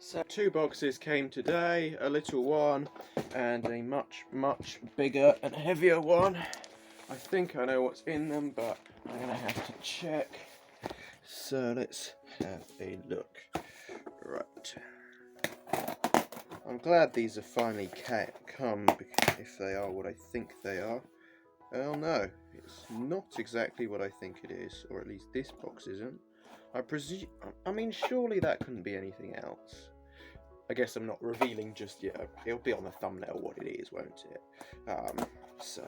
So 2 boxes came today, a little one and a much bigger and heavier one. I think I know what's in them, but I'm gonna have to check. So let's have a look. Right. I'm glad these have finally come, because if they are what I think they are. Well, no, it's not exactly what I think it is, or at least this box isn't. I mean, surely that couldn't be anything else. I guess I'm not revealing just yet. It'll be on the thumbnail what it is, won't it? So,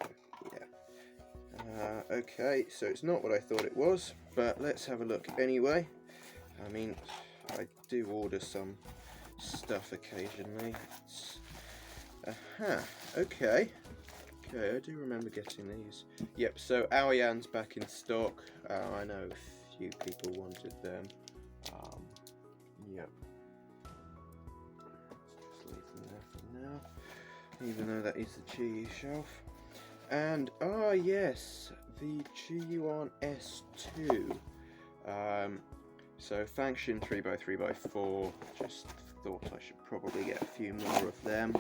yeah. Okay, so it's not what I thought it was, but let's have a look anyway. I mean, I do order some stuff occasionally. Okay. Okay, I do remember getting these. Yep, so AoYan's back in stock. I know a few people wanted them. Yep. Just leave them there for now, even though that is the Qi shelf. And, yes, the QiFan S2. So Fanxin 3x3x4, just thought I should probably get a few more of them.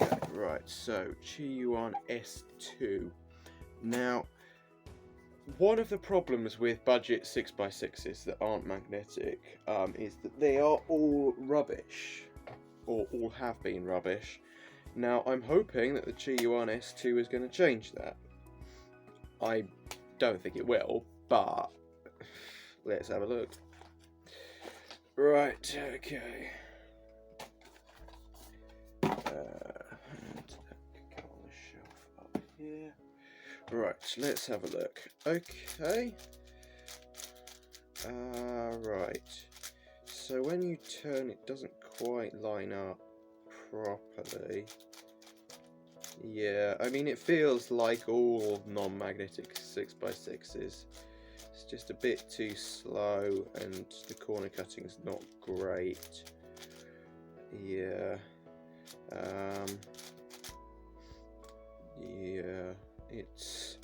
Okay, right, so QiFan S2. Now, one of the problems with budget 6x6s that aren't magnetic is that they are all rubbish, or all have been rubbish. Now, I'm hoping that the QiFan S2 is going to change that. I don't think it will, but let's have a look. Right, okay. And that can go on the shelf up here. Right, let's have a look. Okay. Right. So when you turn, it doesn't quite line up properly. Yeah, I mean, it feels like all non-magnetic 6x6s. It's just a bit too slow, and the corner cutting's not great. Yeah. Yeah, it's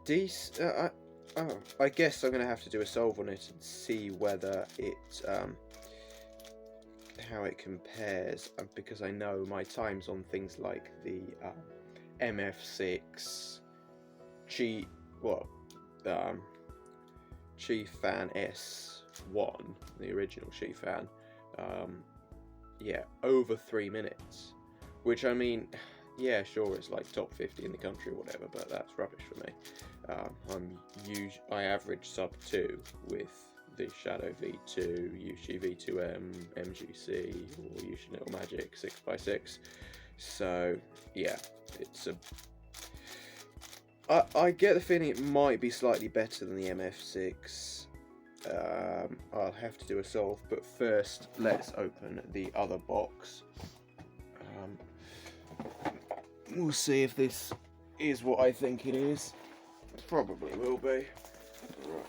decent. I guess I'm gonna have to do a solve on it and see whether it how it compares, because I know my times on things like the MF6 QiFan S1, the original QiFan, yeah, over 3 minutes, which, I mean, yeah, sure, it's like top 50 in the country or whatever, but that's rubbish for me. I average sub 2 with the Shadow V2, YuShi V2M, MGC, or YuShi Little Magic 6x6. So yeah, it's I get the feeling it might be slightly better than the MF6. I'll have to do a solve, but first let's open the other box. We'll see if this is what I think it is. Probably will be. Right.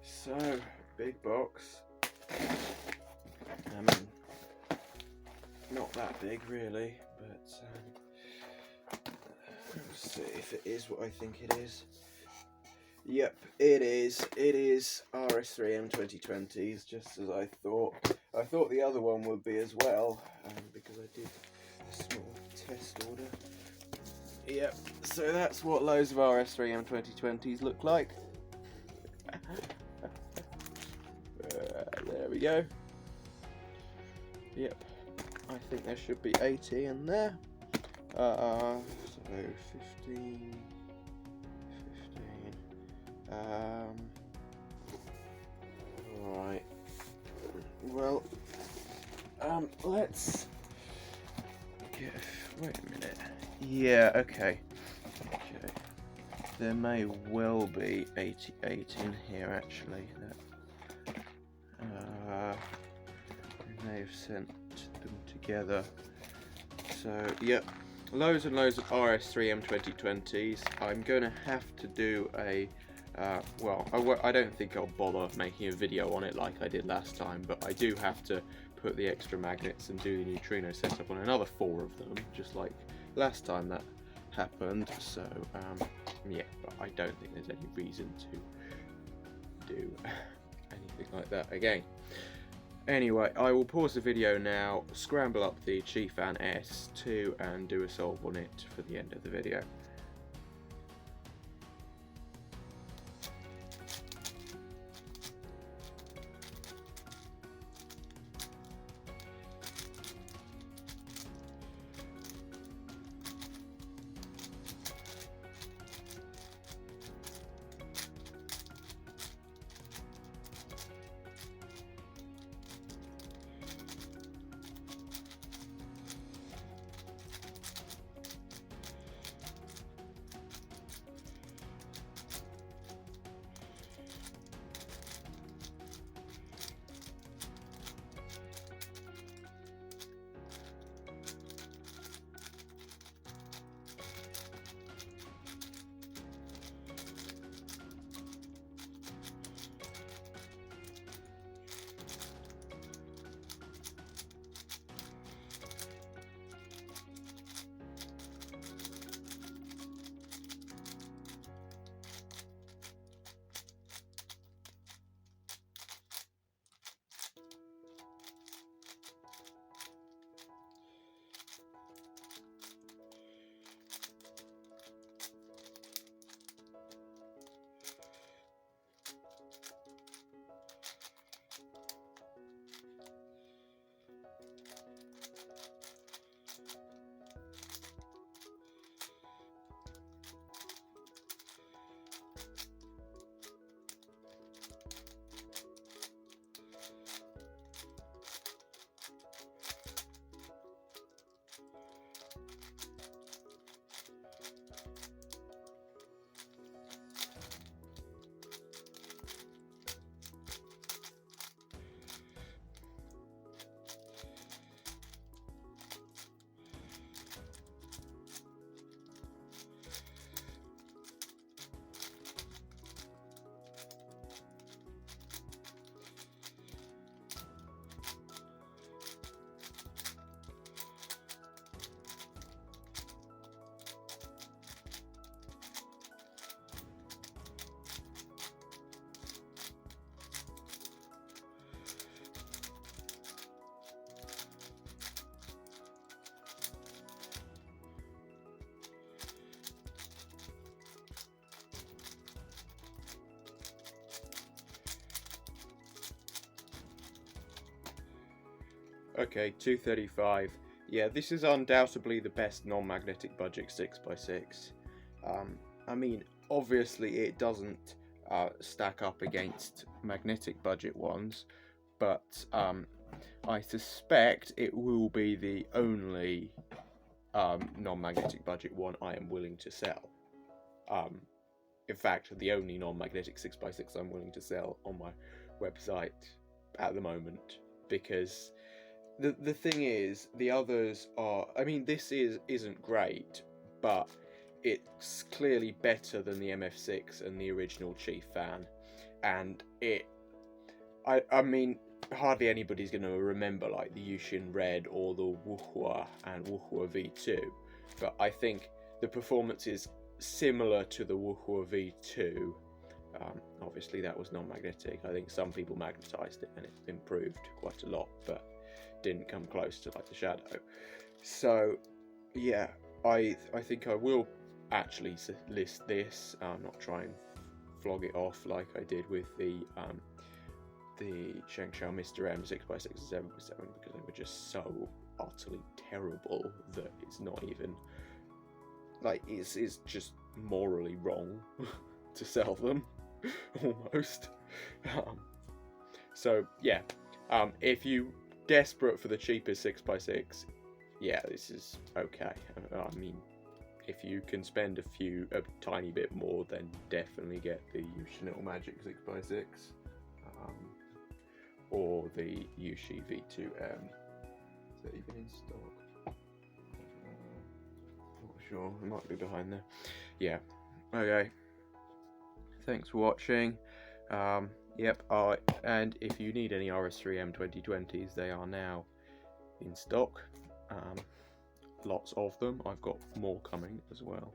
So, big box. I mean, not that big really, but let's see if it is what I think it is. Yep, it is. It is RS3M 2020s, just as I thought. I thought the other one would be as well, because I did a small test order. Yep, so that's what loads of RS3M 2020s look like. There we go. Yep, I think there should be 80 in there. So 15. Right. Well, let's get. Wait a minute. Yeah. Okay. Okay. There may well be 88 in here actually. They may have sent them together. So yep. Loads and loads of RS3M 2020s. I'm going to have to do a, well, I don't think I'll bother making a video on it like I did last time, but I do have to put the extra magnets and do the neutrino setup on another 4 of them, just like last time that happened. So, yeah, but I don't think there's any reason to do anything like that again. Anyway, I will pause the video now, scramble up the QiFan S2 and do a solve on it for the end of the video. Okay, 235. Yeah, this is undoubtedly the best non-magnetic budget 6x6. I mean, obviously it doesn't stack up against magnetic budget ones, but I suspect it will be the only non-magnetic budget one I am willing to sell. In fact, the only non-magnetic 6x6 I'm willing to sell on my website at the moment, because the thing is, the others are, I mean, this isn't great, but it's clearly better than the MF6 and the original QiFan, and I mean, hardly anybody's going to remember like the YuShi Red or the Wuhua and Wuhua V2, but I think the performance is similar to the Wuhua V2. Obviously that was non-magnetic. I think some people magnetized it and it improved quite a lot, but didn't come close to like the Shadow. So yeah, I think I will actually list this, not try and flog it off like I did with the Shengshou Mr. M 6x6 and 7x7, because they were just so utterly terrible that it's not even like, it's just morally wrong to sell them almost. So yeah, if you desperate for the cheapest 6x6, yeah, this is okay. I mean, if you can spend a tiny bit more, then definitely get the YuShi Magic 6x6 or the YuShi V2M. Is that even in stock? Not sure, it might be behind there. Yeah, okay. Thanks for watching. Yep, and if you need any RS3M 2020s, they are now in stock. Lots of them. I've got more coming as well.